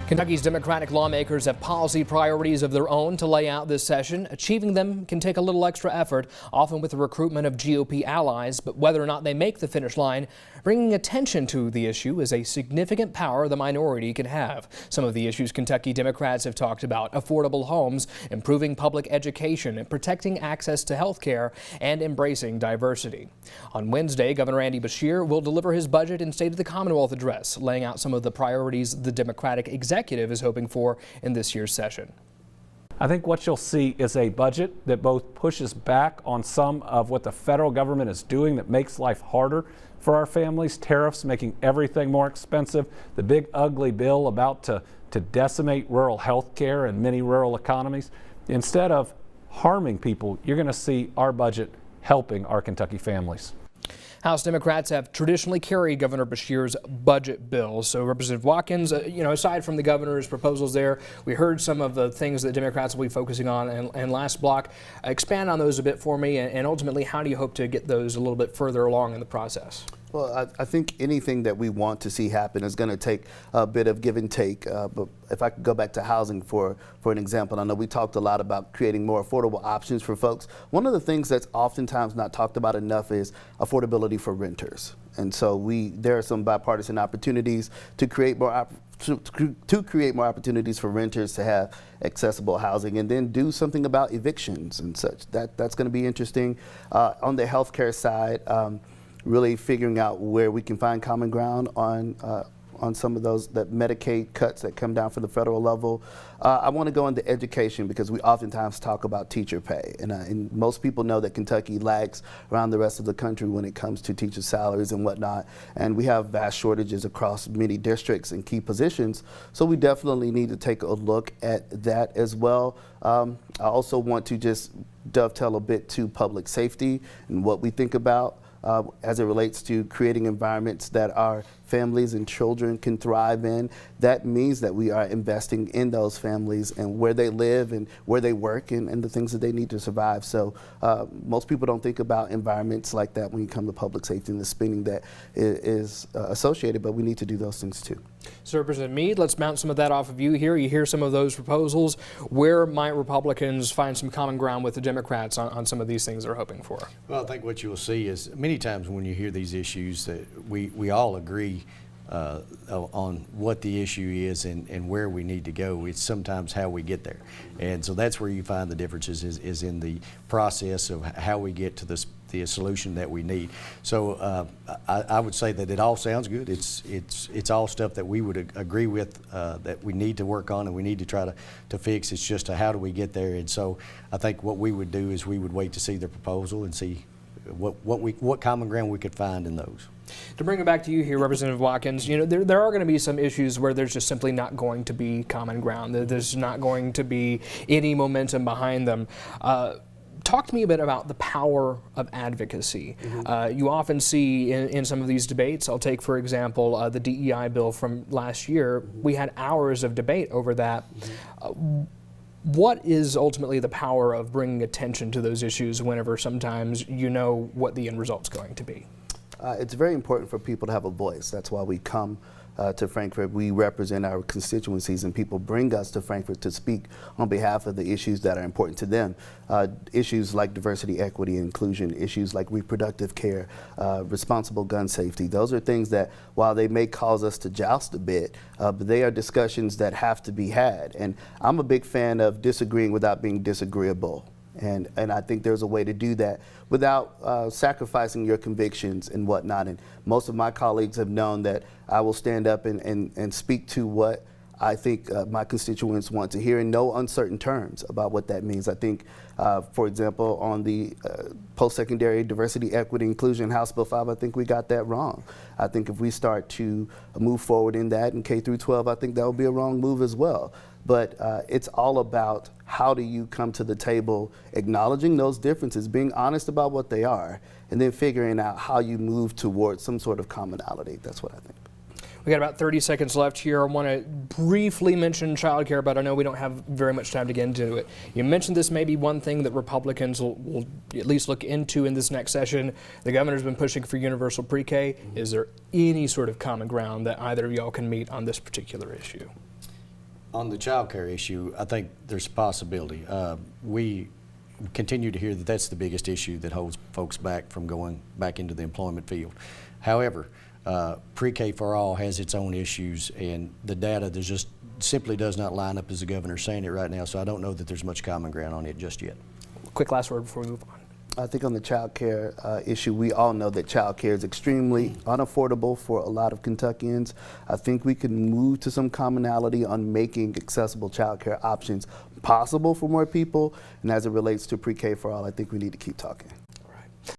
Kentucky's Democratic lawmakers have policy priorities of their own to lay out this session. Achieving them can take a little extra effort, often with the recruitment of GOP allies, but whether or not they make the finish line, bringing attention to the issue is a significant power the minority can have. Some of the issues Kentucky Democrats have talked about: affordable homes, improving public education, and protecting access to health care, and embracing diversity. On Wednesday, Governor Andy Beshear will deliver his budget and State of the Commonwealth address, laying out some of the priorities the Democratic executive is hoping for in this year's session. I think what you'll see is a budget that both pushes back on some of what the federal government is doing that makes life harder for our families, tariffs making everything more expensive, the big ugly bill about to decimate rural health care and many rural economies. Instead of harming people, you're going to see our budget helping our Kentucky families. House Democrats have traditionally carried Governor Beshear's budget bill. So Representative Watkins, aside from the governor's proposals there, we heard some of the things that Democrats will be focusing on. And last block, expand on those a bit for me. And ultimately, how do you hope to get those a little bit further along in the process? Well, I think anything that we want to see happen is going to take a bit of give and take. But if I could go back to housing for an example, I know we talked a lot about creating more affordable options for folks. One of the things that's oftentimes not talked about enough is affordability for renters. And so there are some bipartisan opportunities to create more opportunities for renters to have accessible housing, and then do something about evictions and such. That's going to be interesting. On the healthcare side, really figuring out where we can find common ground on some of those Medicaid cuts that come down from the federal level. I want to go into education because we oftentimes talk about teacher pay, and most people know that Kentucky lags around the rest of the country when it comes to teacher salaries and whatnot, and we have vast shortages across many districts and key positions, so we definitely need to take a look at that as well. I also want to just dovetail a bit to public safety and what we think about as it relates to creating environments that our families and children can thrive in. That means that we are investing in those families and where they live and where they work and the things that they need to survive. So most people don't think about environments like that when you come to public safety and the spending that is associated, but we need to do those things too. So Representative Meade, let's bounce some of that off of you here. You hear some of those proposals. Where might Republicans find some common ground with the Democrats on some of these things they're hoping for? Well, I think what you will see is many times when you hear these issues that we all agree on what the issue is and where we need to go. It's sometimes how we get there. And so that's where you find the differences is in the process of how we get to the solution that we need. So I would say that it all sounds good. It's all stuff that we would agree with, that we need to work on and we need to try to fix. It's just how do we get there. And so I think what we would do is we would wait to see the proposal and see what common ground we could find in those. To bring it back to you here, Representative Watkins, there are going to be some issues where there's just simply not going to be common ground. There's not going to be any momentum behind them. Talk to me a bit about the power of advocacy. Mm-hmm. You often see in some of these debates, I'll take for example the DEI bill from last year, we had hours of debate over that. Mm-hmm. What is ultimately the power of bringing attention to those issues whenever sometimes you know what the end result's going to be? It's very important for people to have a voice. That's why we come to Frankfort. We represent our constituencies, and people bring us to Frankfort to speak on behalf of the issues that are important to them. Issues like diversity, equity, inclusion, issues like reproductive care, responsible gun safety. Those are things that, while they may cause us to joust a bit, but they are discussions that have to be had. And I'm a big fan of disagreeing without being disagreeable. And I think there's a way to do that without sacrificing your convictions and whatnot. And most of my colleagues have known that I will stand up and speak to what I think my constituents want to hear in no uncertain terms about what that means. I think, for example, on the post-secondary diversity, equity, inclusion, House Bill 5, I think we got that wrong. I think if we start to move forward in that in K through 12, I think that would be a wrong move as well. But it's all about how do you come to the table, acknowledging those differences, being honest about what they are, and then figuring out how you move towards some sort of commonality. That's what I think. We got about 30 seconds left here. I want to briefly mention childcare, but I know we don't have very much time to get into it. You mentioned this may be one thing that Republicans will at least look into in this next session. The governor's been pushing for universal pre-K. Is there any sort of common ground that either of y'all can meet on this particular issue? On the child care issue, I think there's a possibility. We continue to hear that that's the biggest issue that holds folks back from going back into the employment field. However, pre-K for all has its own issues, and the data there just simply does not line up as the governor's saying it right now, so I don't know that there's much common ground on it just yet. Quick last word before we move on. I think on the child care issue, we all know that child care is extremely unaffordable for a lot of Kentuckians. I think we can move to some commonality on making accessible child care options possible for more people. And as it relates to pre-K for all, I think we need to keep talking.